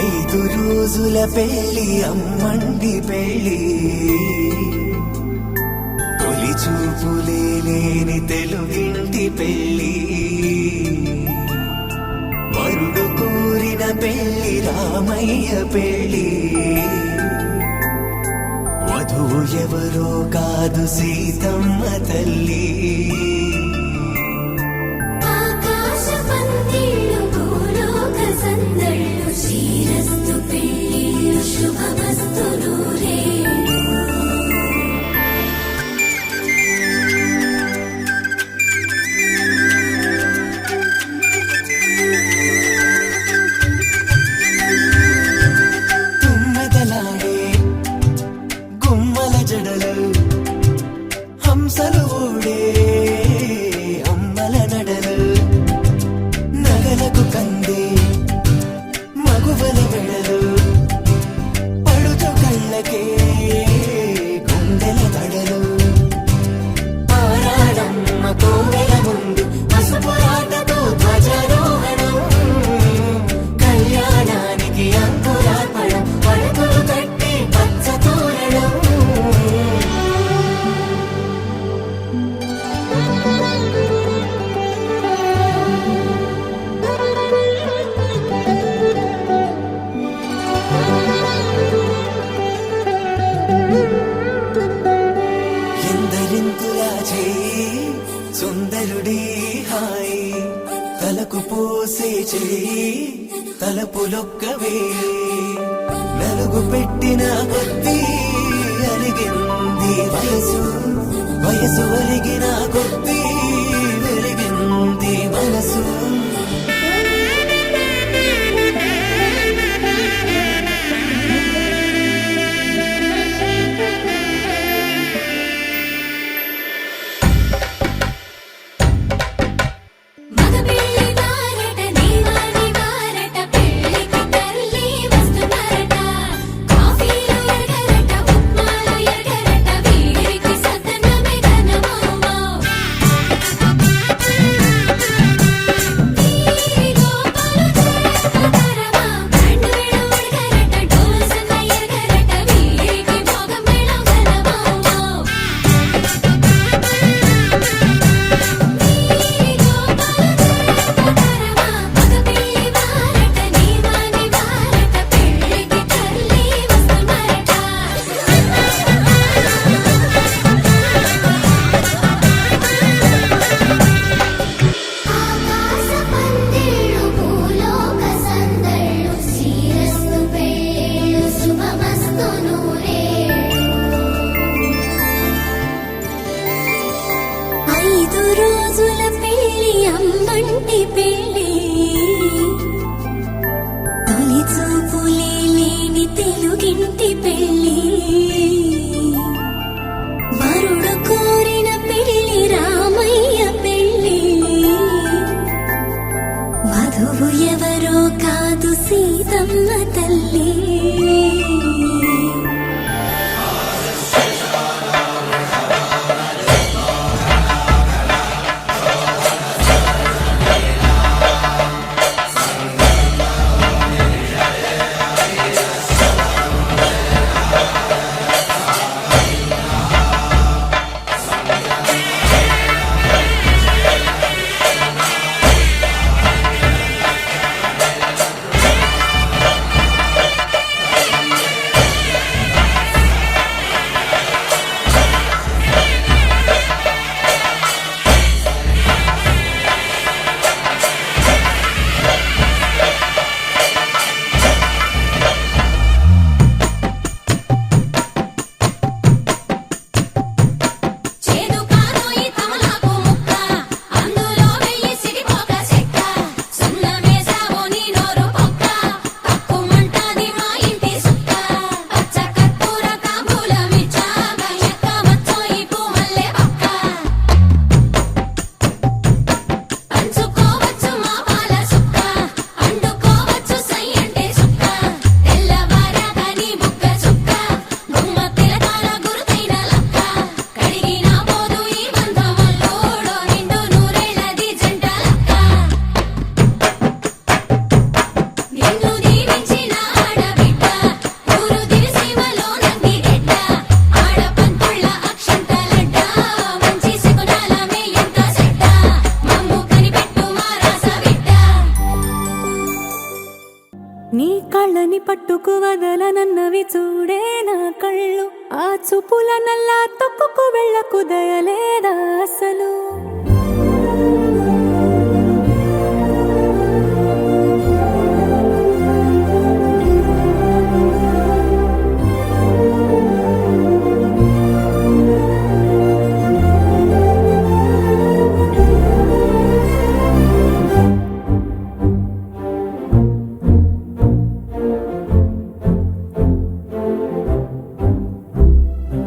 5 రోజుల పెళ్లి అమ్మండి పెళ్లి తొలి చూపులే లేని తెలుగింటి పెళ్లి వరుడు కోరిన పెళ్లి రామయ్య పెళ్లి వధువు ఎవరో కాదు సీతమ్మ తల్లి శ్రీరస్తు పెళ్లిళ్ళు శుభమస్తు నూరే తుమ్మెదలాడే గుమ్మల జడలు హంసలు ఊడే అమ్మల నడలు నగలకు కందే మగువల వెడలు పడుచు కళ్ళకే గుండెల తడలు పారాడమ్మ కోవెల ముందు పసుపురాటతో ధ్వజారోహణం కళ్యాణానికి అంకురార్పణం పడకలు కట్టి పచ్చ తోరణం ఎందరింతులా చేయి సుందరుడి హాయి తలకు పోసే చేయి తలపులొక్కవే నలుగు పెట్టిన కొద్దీ అలిగింది వయసు వయసు ఒరిగిన కొద్దీ వెలిగింది మనసు రోజుల పెళ్లి అమ్మంటి పెళ్లి తొలి చూపులే లేని తెలుగింటి పెళ్లి వరుడు కోరిన పెళ్లి రామయ్య పెళ్లి వధువు ఎవరో కాదు సీతమ్మ తల్లి పట్టుకు వదలనన్నవి చూడే నా కళ్ళు, ఆ చూపుల నల్లా తొక్కుకు వెళ్ళకు దయలేదా అసలు.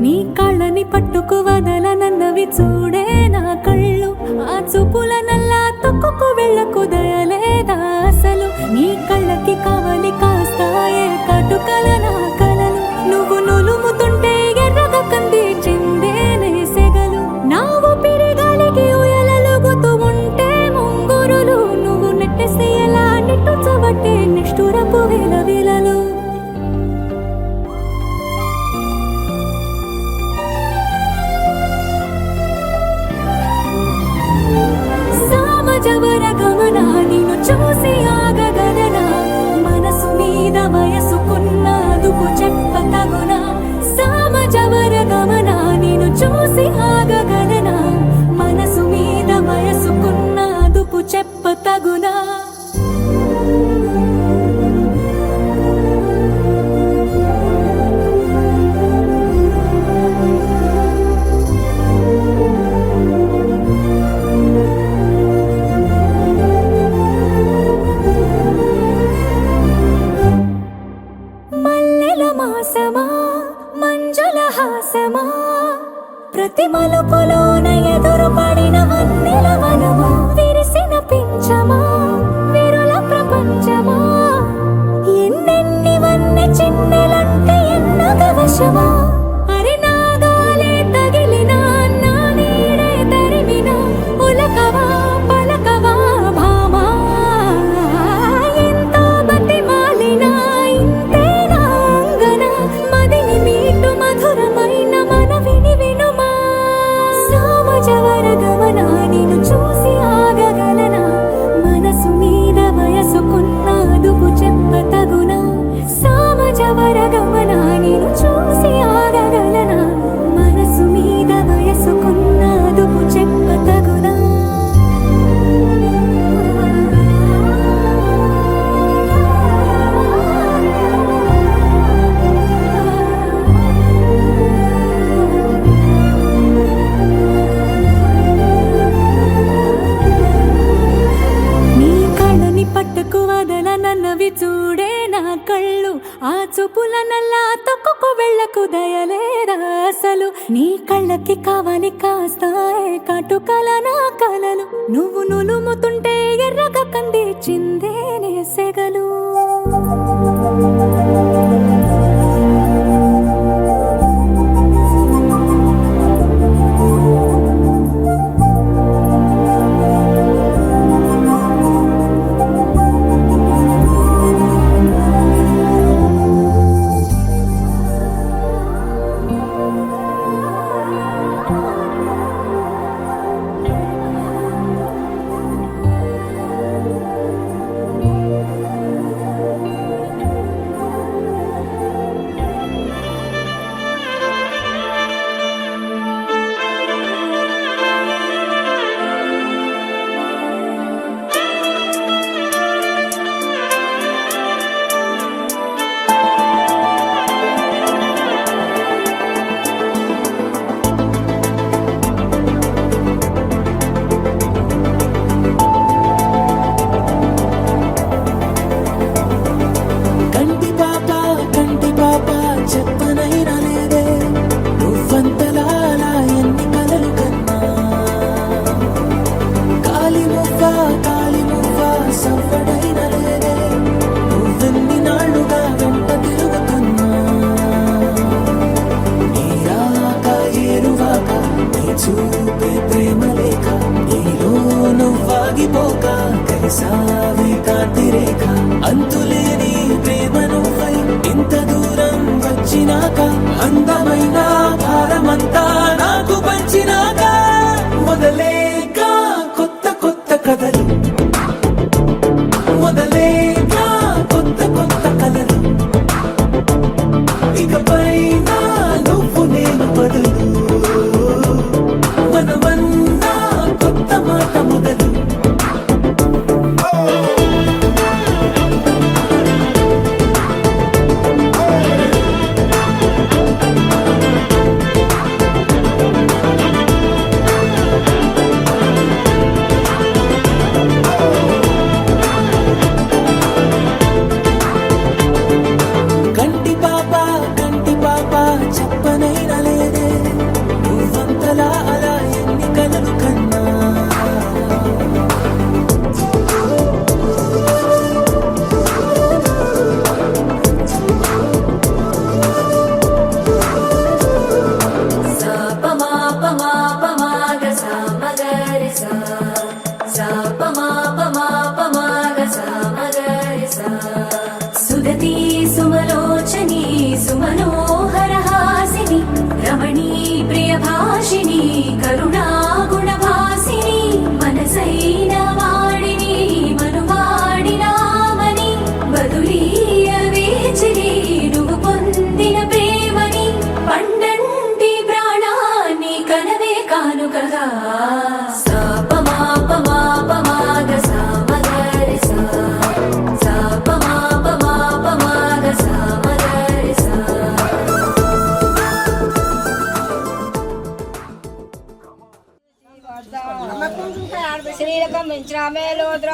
నీ కళ్ళని పట్టుకు వదలనన్నవి చూడే నా కళ్ళు, ఆ చూపుల నల్లా తొక్కుకు వెళ్ళకు దయలేదా అసలు. నీ కళ్ళకి కావాలి కాస్తాయే కాటుకల నా కలలు, నువ్వు నులుముతుంటే ఎర్రగా కంది చిందేనే సెగలు. నా ఊపిరి గాలికి ఉయలలుగుతూ ఉంటే ముంగురులు, నువ్వు నెట్టేసి ఎలా నిట్టుచబట్టే నిష్ఠురపు విలవిలలు. జవర గమన నిన్ను చూసి ఆగగలనా, మనసు మీద వయసుకున్న అదుపు చెప్పతగునా. సామజవర గమన నిన్ను చూసి ఆగగలనా, మనసు మీద వయసుకున్న అదుపు చెప్పతగునా. మాసమా మంజుల హాసమా, ప్రతి మలుపులోన ఎదురు పడిన వన్నెల వనమా, విరిసిన పించమా విరుల ప్రపంచమా, ఎన్నెన్ని వన్నె చిన్నెలంటే ఎన్నగవశమా. అరి నాగాలే తగిలినా నా నీడే తరిమినా, ఉలకవా పలకవా భామా, ఎంతో బతిమాలినా ఇంతేనా అంగన, మదిని మీటు మధురమైన మనవిని వినుమా. సామజవర గమన నిన్ను చూసి ఆగగలనా, మనసు మీద వయసుకున్న అదుపు చెప్పతగునా. సామజవర గమన నిన్ను చూసి ఆగగలనా, మనసు మీద వయసుకున్న అదుపు చెప్పతగునా. నీ కళ్ళని పట్టుకు వదలనన్నవి చూడే నా కళ్ళు, ఆ చూపుల నల్లా తొక్కుకు వెళ్ళకు దయలేదా అసలు. నీ కళ్ళకి కావాలి కాస్తాయే కాటుకల నా కలలు, నువ్వు నులుముతుంటే ఎర్రగా కంది చిందేనే సెగలు. సావే కాంతిరేఖ అంతులేని ప్రేమ నువ్వై ఇంత దూరం వచ్చినాక అందమైన భారమంతా నాకు పంచినాక మొదలేక కొత్త కొత్త కథలు మొదలేక కొత్త కొత్త కథలు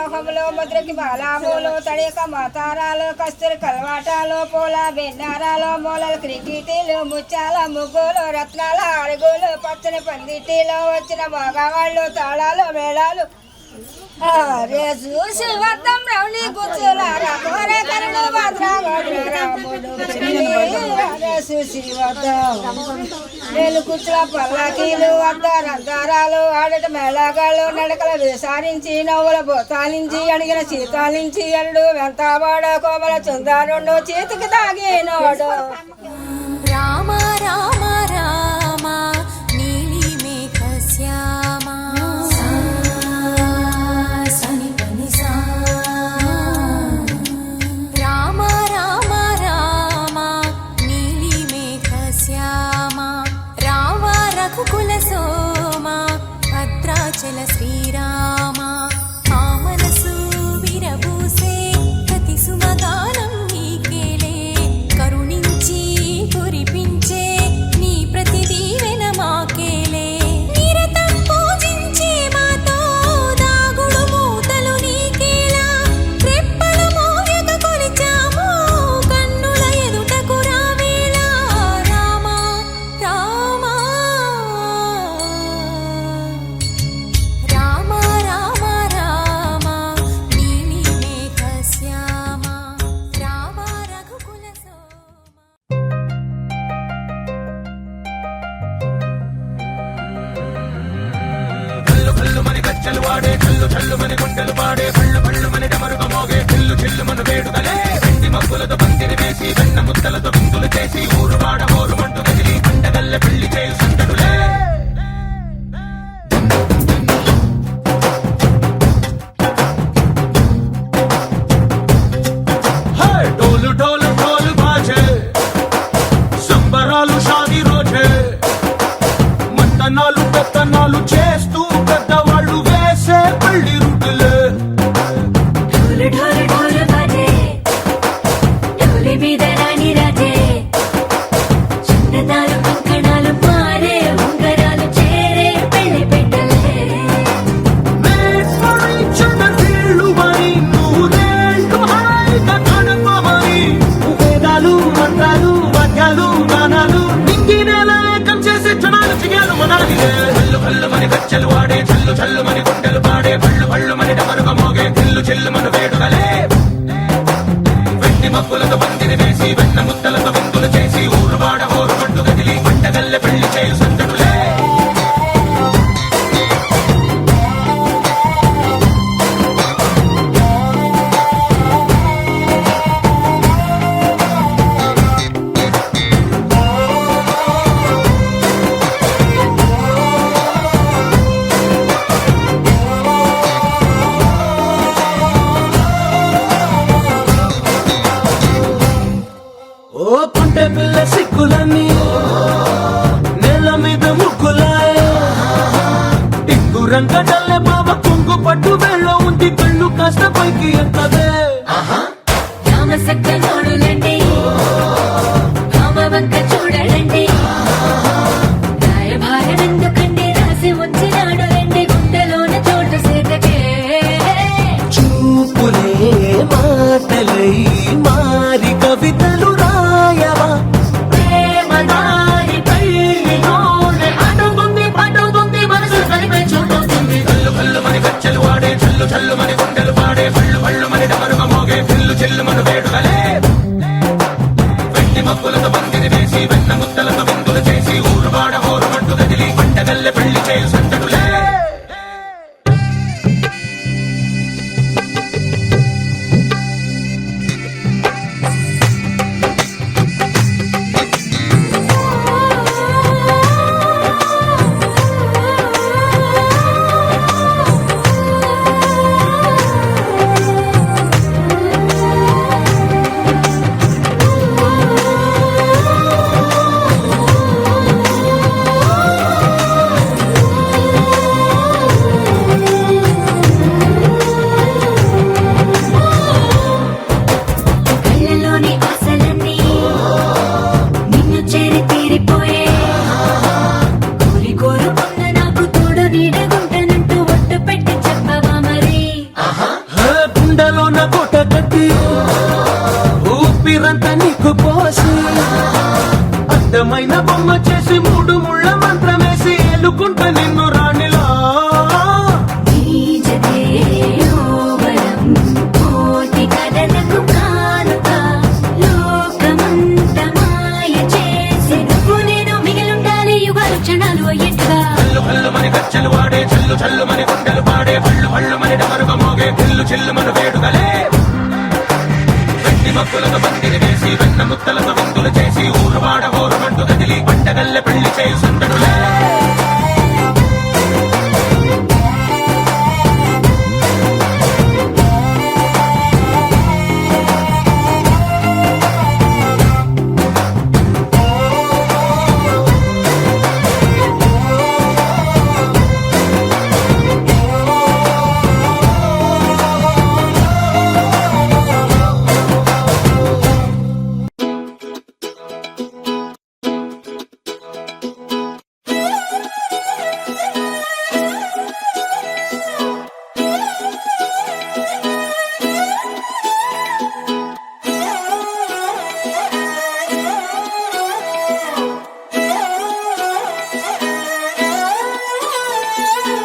మోహములు ముద్రకి బాలాములు తడిక మతారాలు కస్తూరి కల్వాటాలు పూల బెన్నారాలు మూలలు క్రికెటీలు ముత్యాల ముగ్గులు రత్నాల అడుగులు పచ్చని పందిటిలో వచ్చిన మగవాళ్ళు తాళాలు మేళాలు రేసు శివత్తం రౌళి గుచ్చులారా కోరే కరుడు భద్రావడు రాముడు రేసు శివత్తం వేలు కుచ్చుల పల్లకీలు అద్దారంతారాలు ఆడట మేళగాళ్ళు నడకల విసారించి నవ్వుల బోతాలించి అడిగిన సీతాలించి అల్లుడు వెంతావాడ కోమల చుందారుండు చేతికి తాగినోడు రామ రామ రామ నీలి మేఘ శ్యామ సని పని సా రామ రామ రామ నీలి మేఘ శ్యామ రామ రఘుకుల సోమ భద్రాచల శ్రీరామ ఆ మనసు విరబూసే ప్రతి సుమగానం నీకేలే కరుణించి కురిపించే నీ ప్రతి దీవెన మాకేలే నిరతం పూజించే మాతో దాగుడు మూతలు నీకేలా రెప్పలు మోయక కొలిచాము కన్నుల ఎదుటకు రావేలా రామ రామ రామ రామ రామ నీలి మేఘ శ్యామ రామ రఘుకుల సోమ కళ్ళు కళ్ళు మని గచ్చలు వాడే కళ్ళు చల్లు మని గుండెలు పాడే కళ్ళు కళ్ళు మని డమరుగ మోగే చిల్లు చిల్లు మన వేడుకలే వెండి మబ్బులతో పందిరి వేసి వెన్న ముద్దలతో విందులు చేసి ఊరు వాడ ఊరు మంటు కదిలి పండగల్లె పెళ్లి చేయు సందడులే డోలు డోలు డోలు బాజే సంబరాలు షాదీ రోజే మట్టనాలు పెత్తనాలు చేస్తూ పెద్దవాళ్ళు వేసే పెళ్లి రుటులే ढोल ढोल ढोल बाजे ढोली మీద రాణి రాజే చిన్నదాలు కంకణాలు మారే ఉంగరాలు చేరే పెళ్లి పెట్టలే Made for each other వీళ్ళువని నూరేళ్ళు హాయిగా గడపమని వేదాలు మంత్రాలు వాక్యాలు గానాలు నింగినేల ఏకం చేసే క్షణాలు చిగాలు మనాలిలే కళ్ళు కళ్ళు మని గచ్చలు వాడే చల్లు చల్లు మని గుండెలు పాడే పళ్ళు పళ్ళు మని డమరుగ మోగే చిల్లు చిల్లు మన వేడుకలే వెండి మబ్బులతో పందిరి వేసి వెన్న ముద్దలతో విందులు చేసి ఊరు వాడ ఊరు మంటు కదిలి పంటగల్లె పెళ్లి చేయు సందడులే ఓ పుంటె పిల్ల సిక్కులని నేల మీద ముగ్గులాయ టిక్కు రంగడల్లె బావ కొంగు పట్టు వెళ్ళ ఉంది కళ్ళు కాస్త పైకి ఎత్తదే రామ సక్క నోడులండి రామ వంక చూడలండి రాయభారం ఎందుకండి రాసి ఉంచినాడు రండి గుండెలోన చోటు సేతకే చూపులే మాటలై మారి కవితలు రాయవా ప్రేమ దారి పల్లిలోనే అడుగుంది పడుగుంది మనసు కలిపే చూడుతుంది కళ్ళు కళ్ళు మని గచ్చలు వాడే చల్లు చల్లు మని గుండెలు పాడే పళ్ళు పళ్ళు మని డమరుగ మోగే చిల్లు చిల్లు మన వేడుకలే వెండి మబ్బులతో పందిరి వేసి వెన్న ముద్దలతో విందులు చేసి ఊరు వాడ ఊరు మంటు కదిలి పంటగల్లె పెళ్లి చేయు సందడులే మిల్క్ పోసి అందమైన బొమ్మ చేసి మూడు ముళ్ళ మంత్రమేసి ఎలుకుంట నిన్ను రాణిలా నీజతే యోవరం కోటి కథలకు కానుక లోకమంత మాయ చేసి నువ్వు నేను మిగిలుండాలి యుగాలు క్షణాలు అయ్యేట్టుగా చల్లు కల్లు మని గచ్చలు వాడే చల్లు చల్లు మని గుండెలు పాడే పళ్ళు పళ్ళు మని డమరుగ మోగే పిల్లు చిల్లు మన వేడుకలే వెండి మక్కులతో పందిరి వేసి వెన్న ముత్తలతో విందులు చేసి ఊరు వాడ ఊరుమంటూ కదిలి పండగల్లె పెళ్లి చేయు సందడులే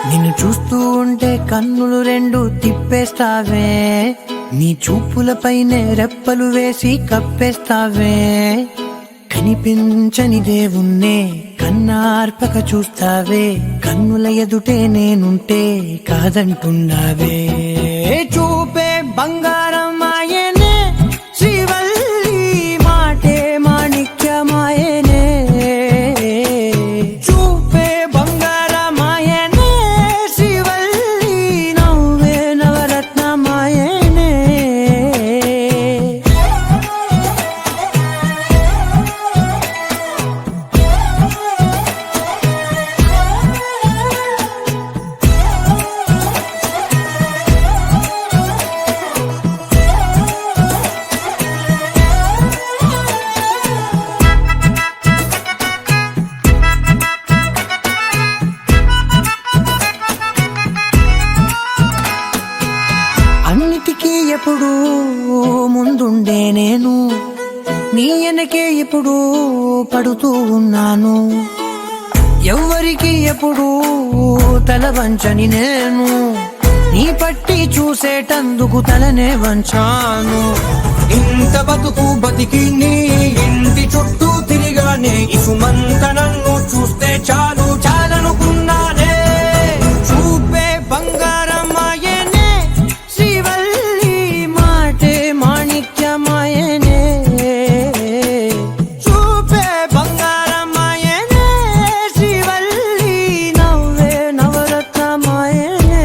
నిన్ను చూస్తూ ఉంటే కన్నులు రెండు తిప్పేస్తావే నీ చూపులపైనే రెప్పలు వేసి కప్పేస్తావే కనిపించని దేవుణ్ణే కన్నార్పక చూస్తావే కన్నుల ఎదుటే నేనుంటే కాదంటున్నావే చూపే బంగారం ఆయనే శ్రీవల్లి మాటే మాణిక్యమాయనే చూపే బంగారమాయనే శ్రీవల్లి నవ్వే నవరత్నమాయనే అన్నిటికీ ఎప్పుడు ముందుండే నేను నీ వెనకే ఎప్పుడు పడుతూ ఉన్నాను ఎవ్వరికి ఎప్పుడు తల వంచని నేను నీ పట్టి చూసేటందుకు తలనే వంచాను ఇంత బతుకు బతికి నీ ఇంటి చుట్టూ తిరిగానే ఇసుమంత నన్ను చూస్తే చాలు చాలనుకున్నానే చూపే బంగారమాయనే శ్రీవల్లి మాటే మాణిక్యమాయనే చూపే బంగారమాయనే శ్రీవల్లి నవ్వే నవరత్నమాయనే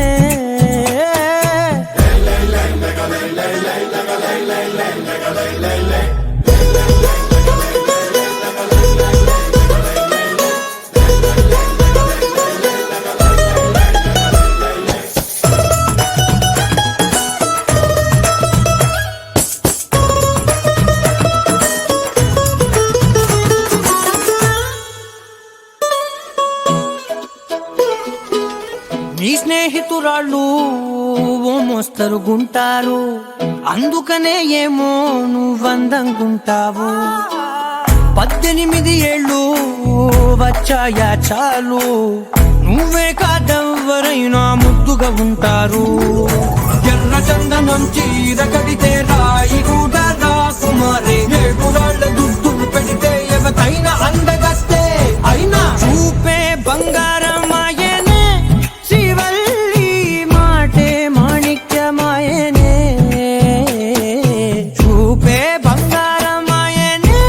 నీ స్నేహితురాళ్ళు ఓ మోస్తరుగుంటారు అందుకనే ఏమో నువ్వందంగుంటావు 18 ఏళ్ళు వచ్చాయా చాలు నువ్వే కాదెవ్వరైనా ముద్దుగా ఉంటారు ఎర్ర చందనం చీర కడితే రాయి కూడా రాకుమారే ఏడురాళ్ళ దుద్దులు పెడితే ఎవతైనా అందగస్తే అయినా చూపే బంగారమాయనే శ్రీవల్లి మాటే మాణిక్యమాయనే చూపే బంగారమాయనే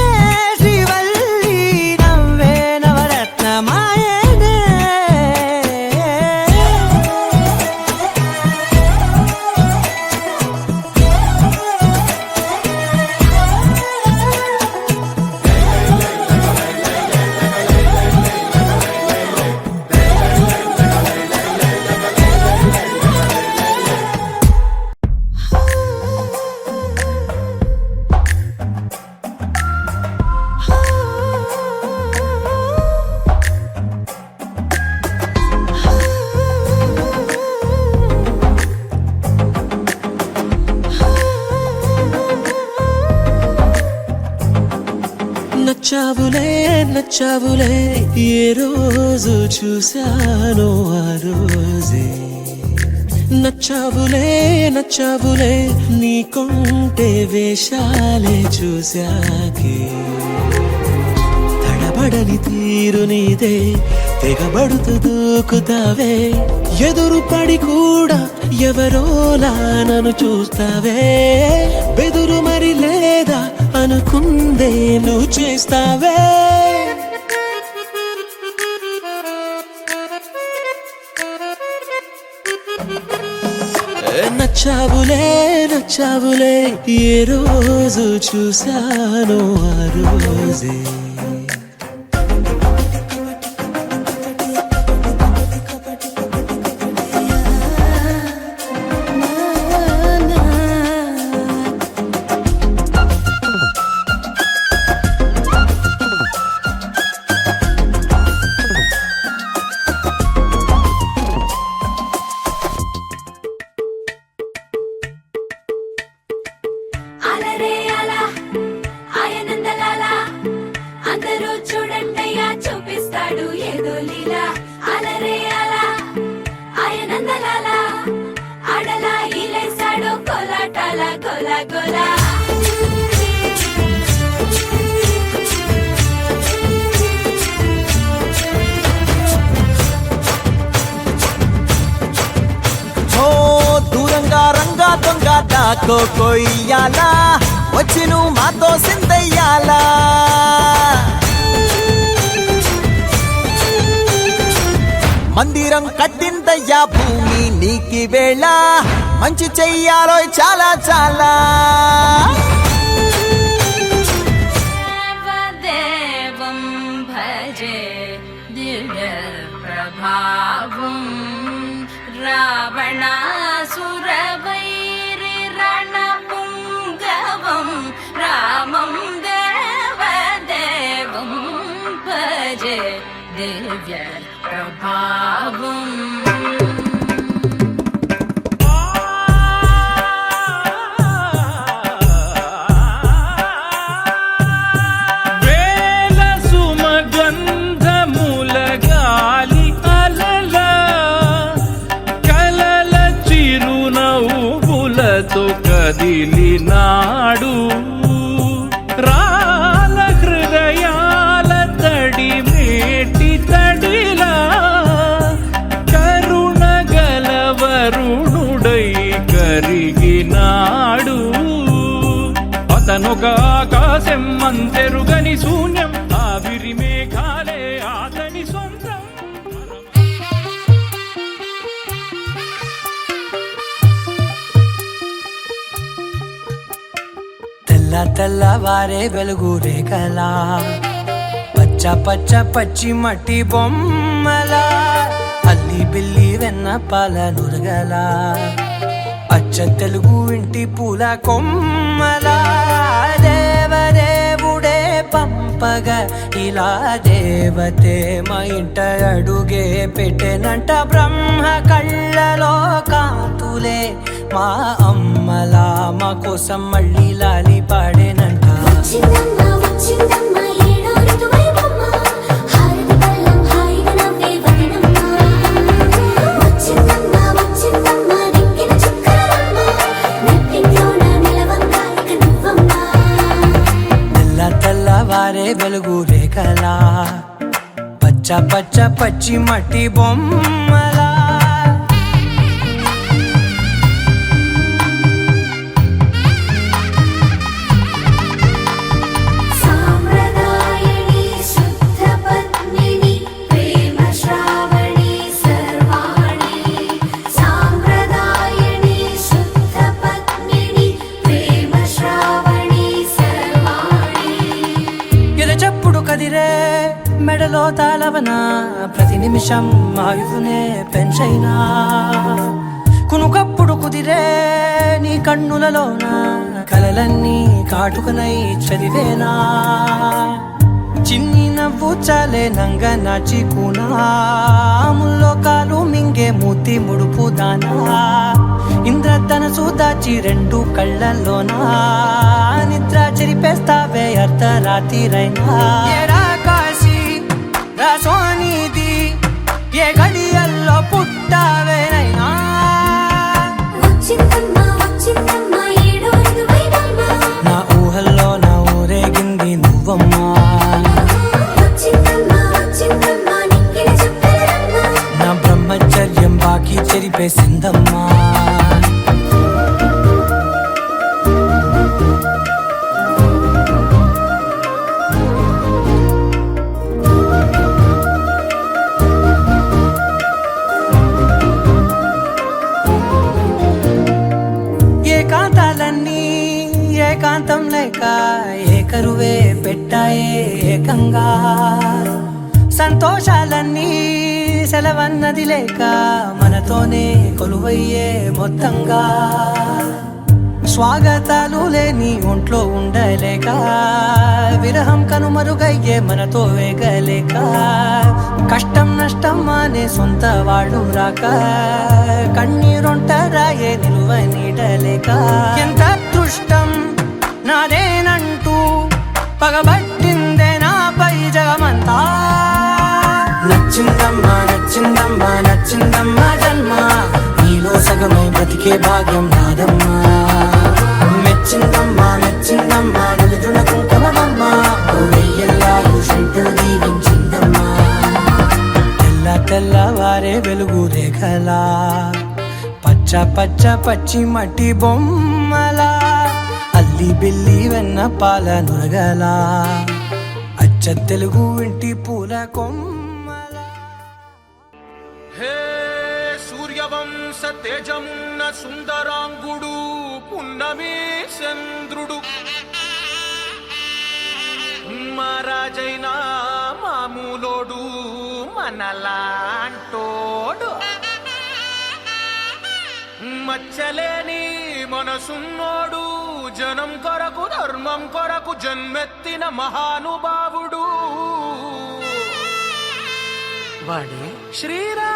శ్రీవల్లి నవ్వే నవరత్నమాయనే నచ్చావులే నచ్చావులే ఏ రోజు చూశానో ఆ రోజే నచ్చావులే నచ్చావులే నీకుంటే వేషాలే చూశాకే తడబడని తీరు నీదే తెగబడుతూ దూకుతావే ఎదురు పడి కూడా ఎవరోలా నన్ను చూస్తావే బెదురు మరి లేదా అనుకుందే నువ్వు చేస్తావే నచ్చావులే నచ్చావులే ఏ రోజు చూశానో ఆ రోజే అలరే అలా ఆయనందలాలా అందరూ చూడండయ్యా చూపిస్తాడు ఏదో లీలా అలరే అలా ఆయనందలాలా ఆడలా ఈలేశాడు కోలాటాల గోలా గోలా దూరంగా రంగా దొంగ దాకో కొయ్యాలా వచ్చి నువ్వు మాతో సిందయ్యాలా మందిరం కట్టిందయ్యా భూమి నీకి వేళ మంచి చెయ్యాలో చాలా చాలా దేవం భజే దివ్య ప్రభావం రావణాసురవైరి రణపుంగవం రామం దేవదేవం భజే దివ్య ప్రభావం వేల సుమగంధముల గాలి అలల కలల చిరునవ్వులతో కదిలినాడు రాల హృదయాల తడి మేటి తడిలా కరుణ గలవరుణుడై కరిగినాడు అతనొక ఆకాశం మంతెరుగని శూన్యం ఆవిరి మేఘాలే అతని సొంతం తెల్ల తెల్లవారే వెలుగు రేఖలా పచ్చ పచ్చ పచ్చి మట్టి బొమ్మలా అల్లి బిల్లి వెన్న పాల నురగలా అచ్చ తెలుగు ఇంటి పూల కొమ్మలా దేవదేవుడే పంపగా ఇలా దేవతే మా ఇంట అడుగే పెట్టెనంట బ్రహ్మ కళ్ళలో కాంతులే మా అమ్మలా మా కోసం మళ్ళీ లాలి పాడేనంట వచ్చిందమ్మ వచ్చిందమ్మ ఏడో ఋతువైవమ్మ హారతి పళ్ళం హాయిగా నవ్వే వదనమ్మ వచ్చిందమ్మ వచ్చిందమ్మ దిక్కిన చుక్కలమ్మ నెట్టింట్లోన నిలవంగా ఇక నువ్వమ్మ తెల్ల తెల్లవారే వెలుగు రేఖలా పచ్చ పచ్చ పచ్చి మట్టి బొమ్మలా సాంప్రదాయని శుద్ధ పద్మిని ప్రేమ శ్రావణి సర్వాణి సాంప్రదాయని శుద్ధ పద్మిని ప్రేమ శ్రావణి సర్వాణి ఎరచప్పుడు కదిరే మెడలో తాళవన ప్రతి నిమిషం ఆయుధునే పెంచైనా కునుకప్పుడు కుదిరే నీ కన్నులలోన కలలన్నీ కాటుకనై చదివేనా చిన్ని నవ్వు కూర్చాలే నంగ నాచి కూనాముల్లో కాలు మింగే మూతి ముడుపు దానా ఇంద్రధనసు దాచి రెండు కళ్ళల్లోనా నిద్ర చెరిపేస్తావే అర్ధరాత్రిరైనా ఏరా కాశీ రా సోనిది ఏ గడియల్లో పుట్టావేనైనా వచ్చిందమ్మా వచ్చిందమ్మా ఏడో ఋతువైనమ్మా నా ఊహల్లో నా ఊరేగింది నువ్వమ్మా వచ్చిందమ్మా వచ్చిందమ్మా నిక్కిన చుక్కలమ్మా నా బ్రహ్మచర్యం బాకీ చెరిపేసిందమ్మా ఏకాంతాలన్నీ ఏకాంతం లేక ఏకరువే పెట్టాయే ఏకంగా సంతోషాలన్నీ సెలవన్నది లేక మనతోనే కొలువయ్యే మొత్తంగా స్వాగతాలు లేని ఒంట్లో ఉండలేక విరహం కనుమరుగయ్యే మనతో వేగలేక కష్టం నష్టం అనే సొంత వాళ్ళు రాక కన్నీరొంటరాయే నిలువ నీడలేక ఎంత అదృష్టం నాదేనంటూ పగబట్టిందే నాపై జగమంతా నచ్చిందమ్మా నచ్చిందమ్మా నచ్చిందమ్మా జన్మ నీలో సగమై బ్రతికే భాగ్యం నాదమ్మా మెచ్చిందమ్మా మెచ్చిందమ్మా నిలుచున కుంకుమమ్మా వెయ్యల్లాలు శంకులు దీవించిందమ్మా తెల్ల తెల్లవారే వెలుగు రేఖలా పచ్చ పచ్చ పచ్చి మట్టి బొమ్మలా అల్లి బిల్లి వెన్న పాల నురగలా అచ్చ తెలుగు ఇంటి పూల కొమ్మలా హే సూర్యవంశ తేజమున్న సుందరాంగుడు పున్నమి చంద్రుడు మహారాజైనా మామూలోడు మనలాంటోడు మచ్చలేని మనసున్నోడు జనం కొరకు ధర్మం కొరకు జన్మెత్తిన మహానుభావుడు వాడే శ్రీరాముడు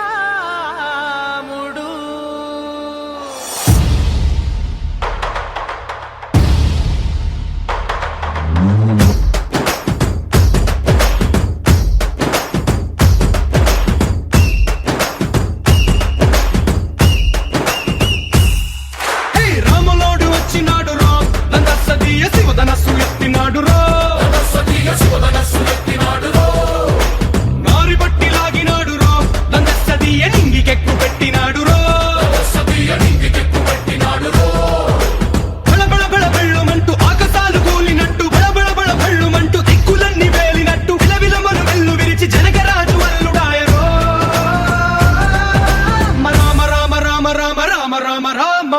రాములోడు వచ్చినాడు రా నందసదీయ శివధనస్సు ఎత్తినాడు రా నారి బట్టి లాగినాడు రో నందసదీయ నింగికెక్కు పెట్టినాడు రో బళబళ బళ బెళ్ళుమంటూ ఆకాశాలు కూలినట్టు బళబళ బళ బెళ్ళుమంటూ దిక్కులన్నీ వేలినట్టు విలవిలమను వెల్లు విరిచి జనగరాజు అల్లుడాయరో రామ రామ రామ రామ రామ రామ రామ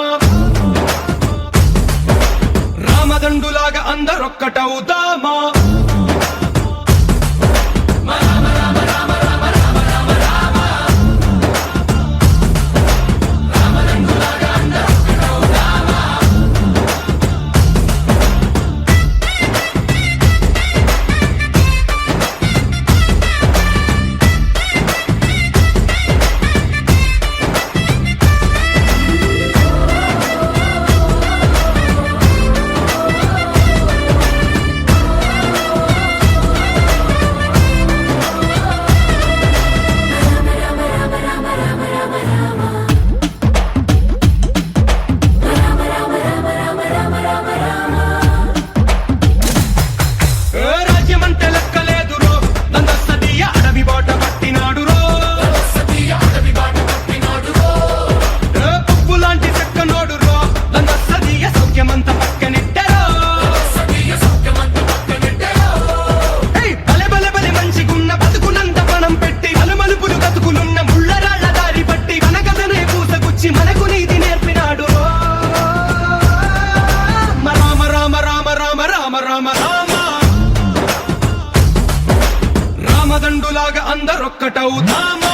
రామదండులాగా అందరొక్కటవుదామా రాజ్యమంటే లెక్కలేదు రో నందసదీయ అడవి బాట పట్టినాడు రో పువ్వు లాంటి చక్కనోడు రో నందసదీయ సౌఖ్యమంత పక్కనెట్టరో బలె బలె బలె మంచిగున్న బతుకునంత పణం పెట్టి మలుమలుపులు బతుకులున్న ముళ్ళరాళ్ల దారి పట్టి మన కథనే పూసగుచ్చి మనకు నీతి నేర్పినాడు రో రామ రామ రామ రామ రామ రామ రామ రామదండులాగా అందరొక్కటవుదామా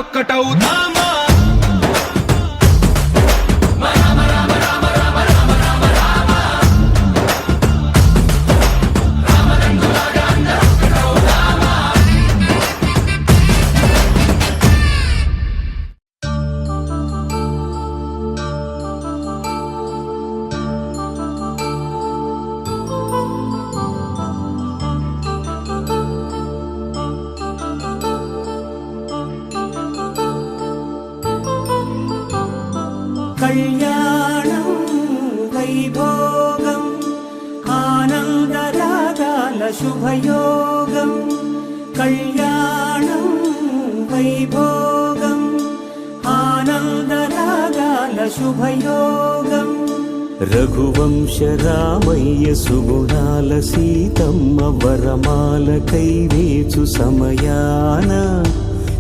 ఒక్కటవుదామా కళ్యాణం వైభోగం ఆనందరాగాల శుభయోగం కళ్యాణం వైభోగం ఆనందరాగాల శుభయోగం రఘువంశ రామయ్య సుగుణాల సీతమ్మ వరమాల కైవేచు సమయాన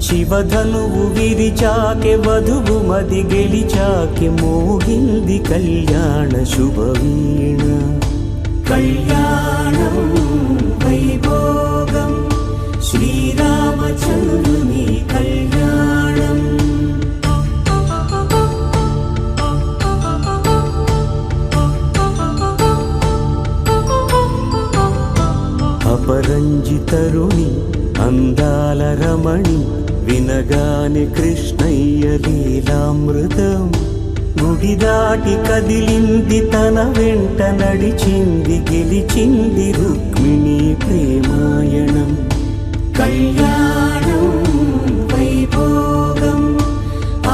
శివధనువు విరిచాకె వధువు మది గెలిచాకె మోగింది కళ్యాణ శుభవీణ కళ్యాణం వైభోగం శ్రీరామచంద్రుని కళ్యాణం అపరంజితరుణి అందాల రమణి వినగానే కృష్ణయ్య లీలామృతం గుడి దాటి కదిలింది తన వెంట నడిచింది గెలిచింది రుక్మిణి ప్రేమాయణం కళ్యాణం వైభోగం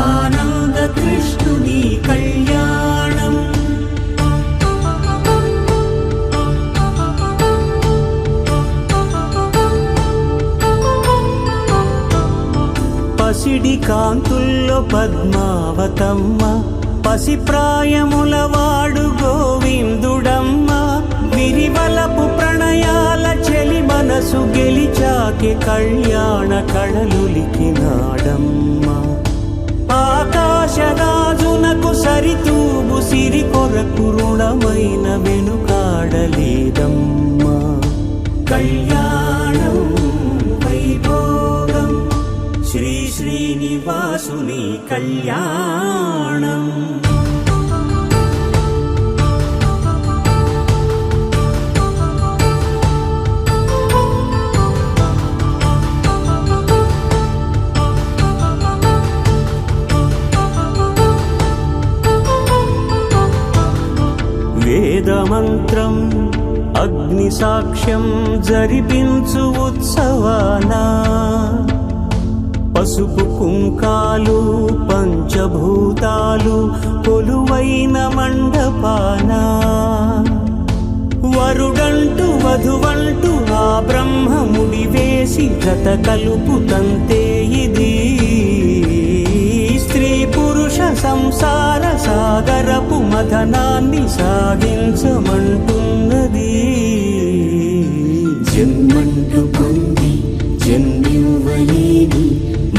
ఆనంద కృష్ణుని కళ్యాణం పసిడి కాంతుల్లో పద్మావతమ్మ పసిప్రాయముల వాడు గోవిందుడమ్మ విరివలపు ప్రణయాల చెలి మనసు గెలిచాకే కళ్యాణ కళలులికినాడమ్మ ఆకాశరాజునకు సరితూబు సిరి కొరకు రుణమైన వెనుకాడలేదమ్మా కళ్యాణం వైభోగం శ్రీ శ్రీనివాసుని కళ్యాణం వేదమంత్రం అగ్ని సాక్ష్యం జరిపించు ఉత్సవానా పసుపు కుంకాలు పంచభూతాలు కొలువైన మండపానా వరుడంటూ వధువంటూ ఆ బ్రహ్మముడి వేసి జత కలుపుతంతే ఇది స్త్రీ పురుష సంసార సాగరపు మథనాన్ని సాగించమంటున్నది జన్మంటూ పొంది జన్మివ్వలేని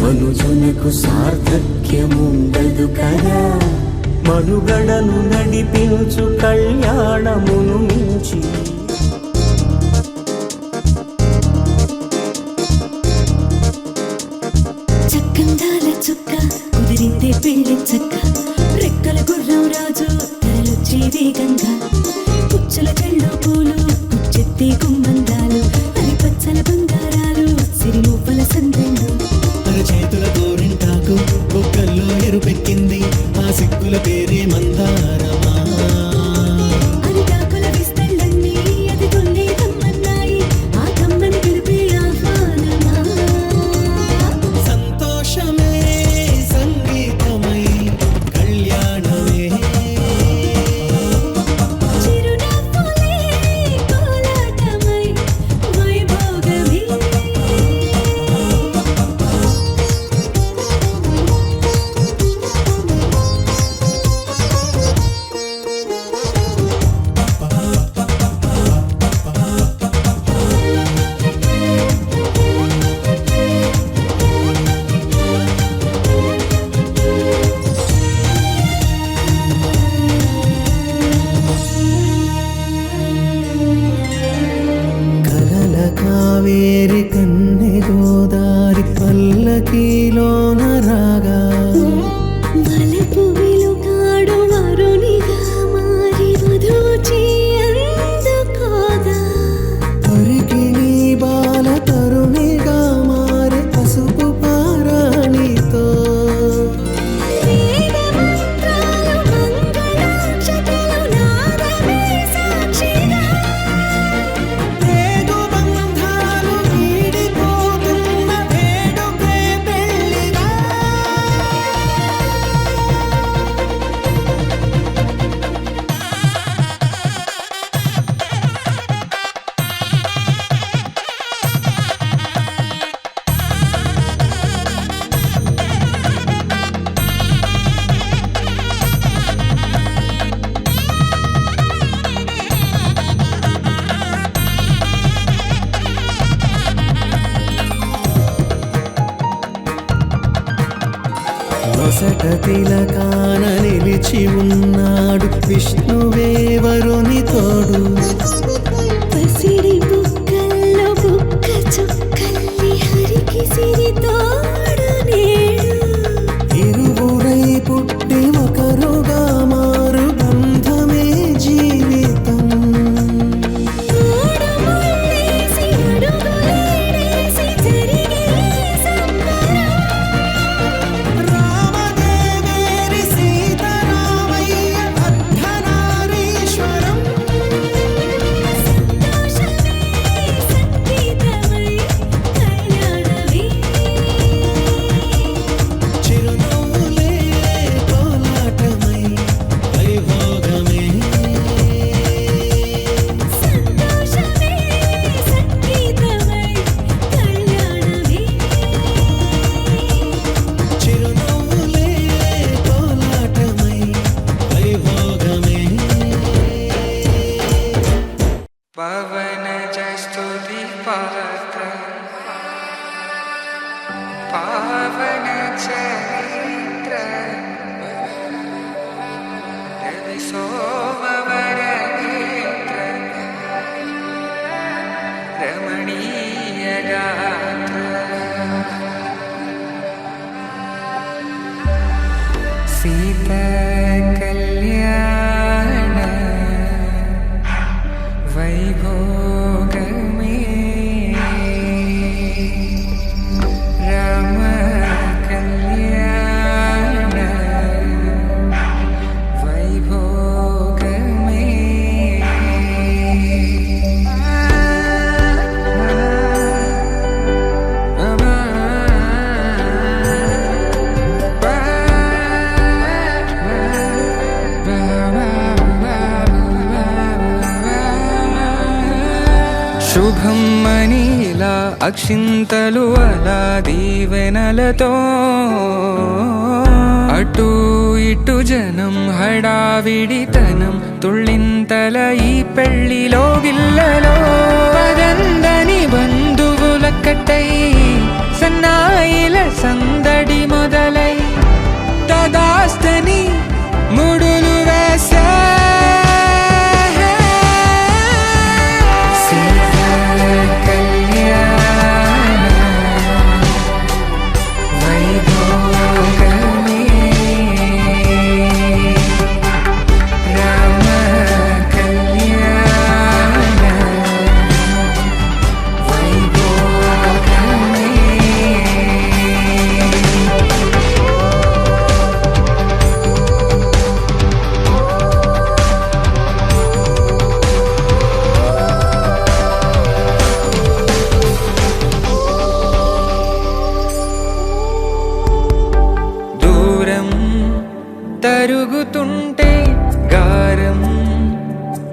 మనుజునకు సార్థక్యముండదు కదా మనుగడను నడిపించు కళ్యాణమును మించి చక్కందాల చుక్క కుదిరిందే పెళ్లి చక్క రెక్కల గుర్రం రాజు తరలొచ్చే వేగంగా వటతిలకాన నిలిచి ఉన్నాడు విష్ణువే వరుని తోడు. పసిడి బుక్కల్లో బుక్క చుక్కల్లి హరికి సిరి తోడు నేడు. ఇరువురై పుట్టి ఒకరుగా మారు బంధమే జీవితం. మూడుముళ్ళేసి అడుగులేసి జరిగే సంబరం. రామదేవేరి సీతారామయ్య అర్ధనారీశ్వరం. సంతోషమే సంగీతమై కళ్యాణమే. చిరునవ్వులే కోలాటమై వైభోగమే. సంతోషమే సంగీతమై కళ్యాణమే. చిరునవ్వులే కోలాటమై వైభోగమే. పవన జస్తుతి పాత్ర పావన చరిత్ర రవి సోమవర నేత్ర రమణీయ గాత్ర సీత కళ్యాణ వైభోగమే రామ కళ్యాణ వైభోగమే. శుభం మనీలా అక్షింతలు అలా దీవెనలతో అటు ఇటు జనం హడావిడితనం తుళ్ళింతల ఈ పెళ్లిలో గిల్లలో పదందని బంధువులక్కటై సన్నాయిల సందడి మొదలై తదాస్తని ముడులు వేసే తరుగుతుంటే గారం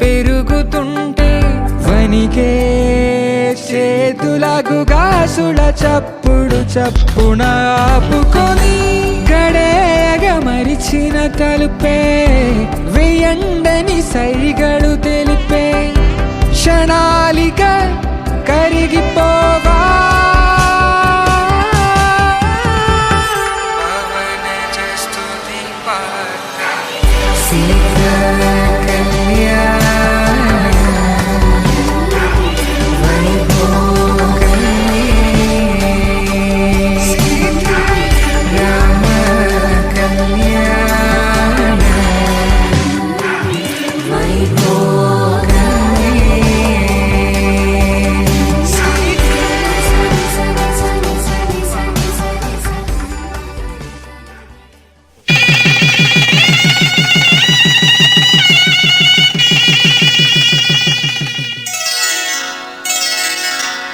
పెరుగుతుంటే వనికే చేతులకు గాసుల చప్పుడు చప్పున ఆపుకొని గడేగ మరిచిన తలుపే వెయ్యండని సైగడు తెలిపే క్షణాలిక కరిగిపోవా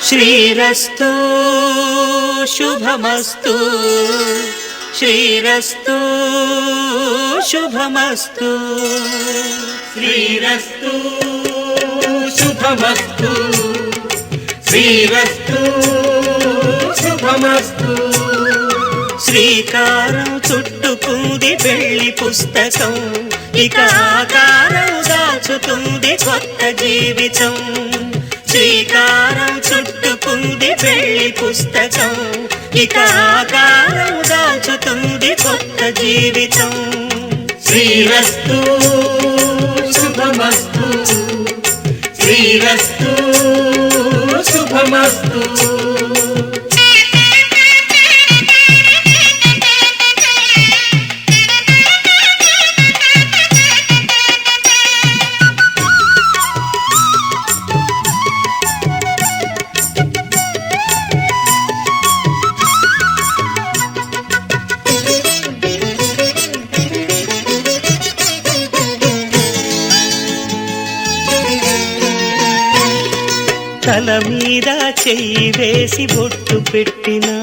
శ్రీరస్తు శుభమస్తు శ్రీరస్తు శుభమస్తు శ్రీరస్తు శుభమస్తు శ్రీరస్తు శుభమస్తు. శ్రీకారం చుట్టుకుంది పెళ్లి పుస్తకం ఇక ఆకారం దాచుతుంది కొత్త జీవితం. శ్రీకారం చుట్టుకుంది పెళ్లి పుస్తకం ఇక ఆకారం దాచుతుంది కొత్త జీవితం. శ్రీరస్తు శుభమస్తు, శ్రీరస్తు శుభమస్తు. తల మీద చెయ్యి వేసి బొట్టు పెట్టినా,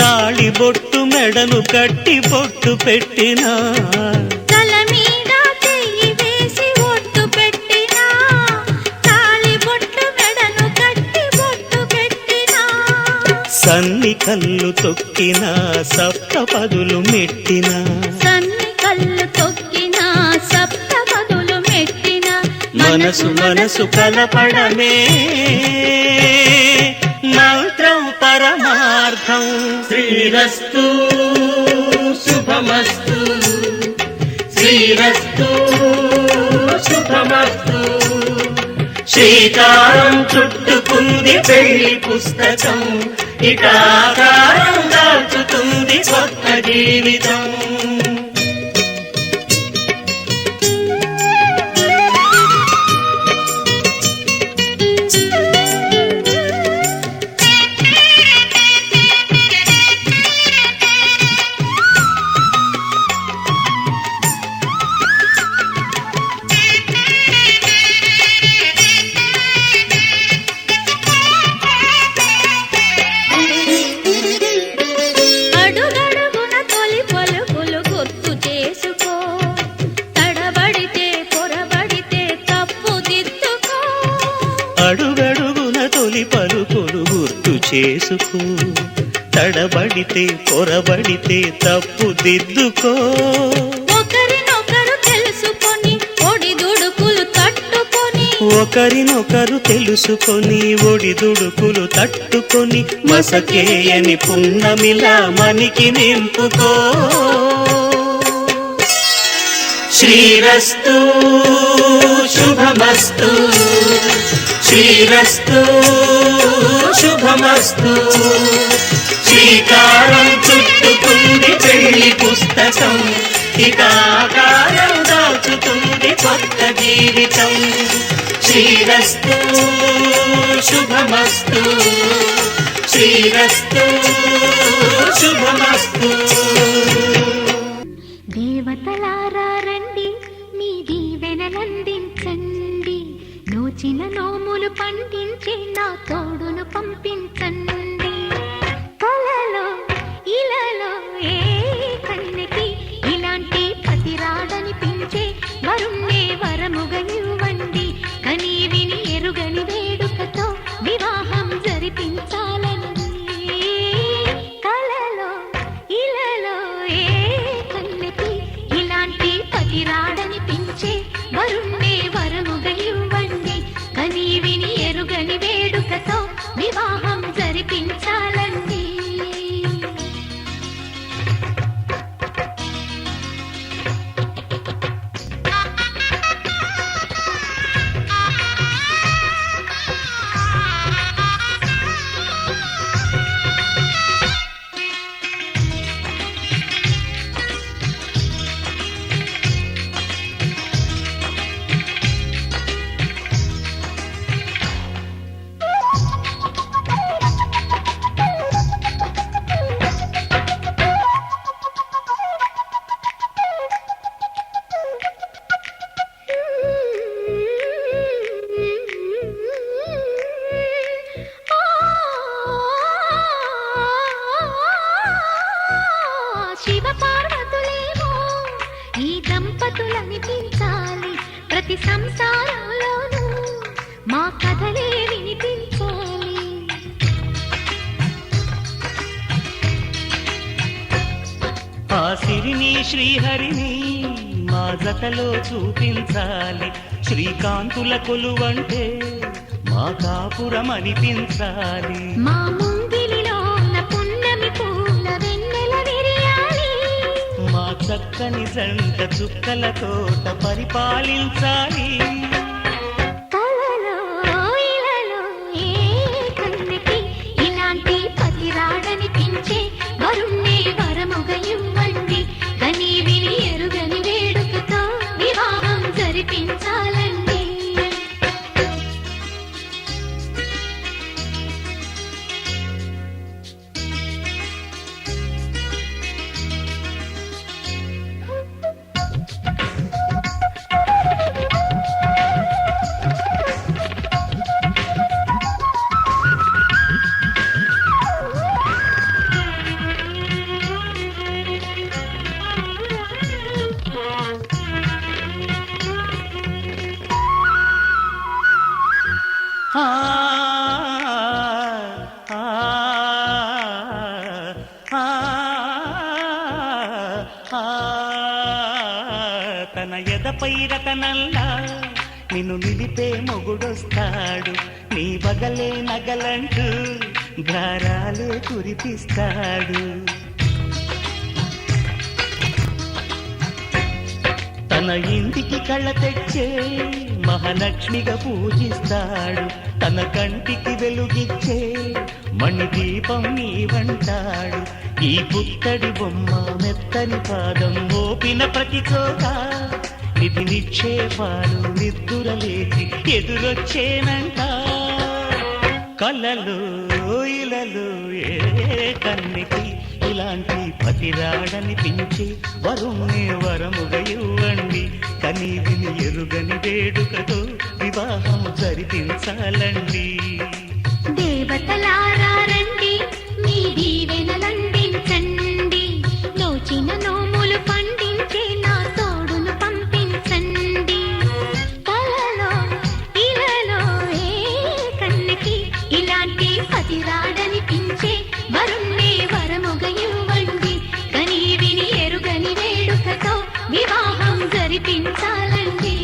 తాళి బొట్టు మెడను కట్టి బొట్టు పెట్టినా, తల మీద చెయ్యి వేసి బొట్టు పెట్టినా, తాళి బొట్టు మెడను కట్టి బొట్టు పెట్టినా, సన్ని కళ్ళు తొక్కినా సప్తపదులు మెట్టినా, సన్ని కళ్ళు తొక్కినా సప్తపదులు మెట్టినా, మనసు మనసు కలపడమే మంత్రం పరమార్థం. శ్రీరస్తు శుభమస్తు, శ్రీరస్తు శుభమస్తు. శ్రీకారం చుట్టుకుంది పెళ్లి పుస్తకం, ఇక ఆకారం దాల్చుతుంది కొత్త జీవితం. అడుగడుగున తొలి పలుకులు గుర్తు చేసుకో, తడబడితే పొరబడితే తప్పు దిద్దుకో. అడుగడుగున తొలి పలుకులు గుర్తు చేసుకో, తడబడితే పొరబడితే తప్పు దిద్దుకో. ఒకరినొకరు తెలుసుకొని ఒడిదుడుకులు తట్టుకొని, ఒకరినొకరు తెలుసుకొని ఒడిదుడుకులు తట్టుకొని, మసకేయని పున్నమిలా మనికి నింపుకో. శ్రీరస్తు శుభమస్తు, శ్రీరస్తు శుభమస్తు. శ్రీకారం చుట్టుకుంది పెళ్లి పుస్తకం, ఇక ఆకారం దాల్చుతుంది కొత్త జీవితం. శ్రీరస్తు శుభమస్తు, శ్రీరస్తు శుభమస్తు. దేవతలారా రండి, మీ దీవెనలందించండి, నోచిన నోములు పండించి నా తోడును పంపించండి. కలలో ఇలలో ఏ కన్నెకి ఇలాంటి పతి రాడనిపించే వరుణ్ణే వరముగా ఇవ్వండి. కనీ విని ఎరుగని వేడుకతో వివాహం జరిపించాలని. కలలో ఇలలో ఏ కన్నెకి ఇలాంటి పతి రాడనిపించే వరుణ్ణే వరముగా ఇవ్వండి. కనీ విని ఎరుగని వేడుకతో వివాహం జరిపించాలండి. శివ పార్వతులేమో ఈ దంపతులనిపించాలి, ప్రతి సంసారంలోనూ మా కథలే వినిపించాలి. ఆ సిరిని శ్రీహరిని మా జతలో చూపించాలి. శ్రీకాంతుల కొలువంటే మా కాపురం అనిపించాలి. మా ముంగిలిలో పున్నమి పూల వెన్నెల విరియాలి, చక్కని జంట చుక్కల తోట పరిపాలించాలి కలలో ఇలలో ఏ కన్నెకి ఇలాంటి పతి రాడనిపించే వరుణ్ణే వరముగ ఇవ్వండి కని విని ఎరుగని వేడుకతో వివాహం జరిపించాలండి ఆ, ఆ, ఆ, ఆ, తన ఎదపై రతనల్లా నిన్ను నిలిపే మొగుడొస్తాడు నీ బగలే నగలంటూ గారాలే కురిపిస్తాడు తన ఇంటికి కళ్ళ తెచ్చే మహాలక్ష్మిగా పూజిస్తాడు తన కంటికి వెలుగిచ్చే మణిదీపం నీవంటాడు ఈ పుత్తడి బొమ్మ మెత్తని పాదం మోపిన ప్రతి చోట నిధి నిక్షేపాలు నిద్దురలేచి ఎదురొచ్చేనంట కళ్ళలో ఇలలో ఏ కన్నికి ఇలాంటి పతిరాడనిపించి వరుణ్ణే వరముగా ఇవ్వండి కని విని ఎరుగని వేడుకతో వివాహం జరిపించాలండి దేవతలారా రండి మీ దీవెనలందించండి నోచిన నోములు పండించే నా తోడును పంపించండి కలలో ఇలలో ఏ కన్నెకి ఇలాంటి పతిరాడనిపించే వరుణ్ణే వరముగ ఇవ్వండి కని విని ఎరుగని వేడుకతో వివాహం జరిపించాలండి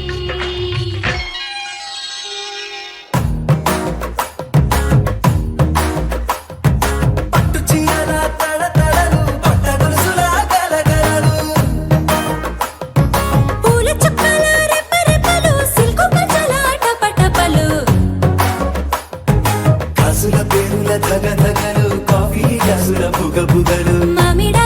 పట్టు చీరల తడతడలు పట్ట గొలుసుల గలగలలు పూల చుక్కల రెప్పరెప్పలు సిల్కు పంచల టపటపలు కాసుల పేరుల ధగధగలు కాఫీ గ్లాసుల బుగబుగలు మామిడా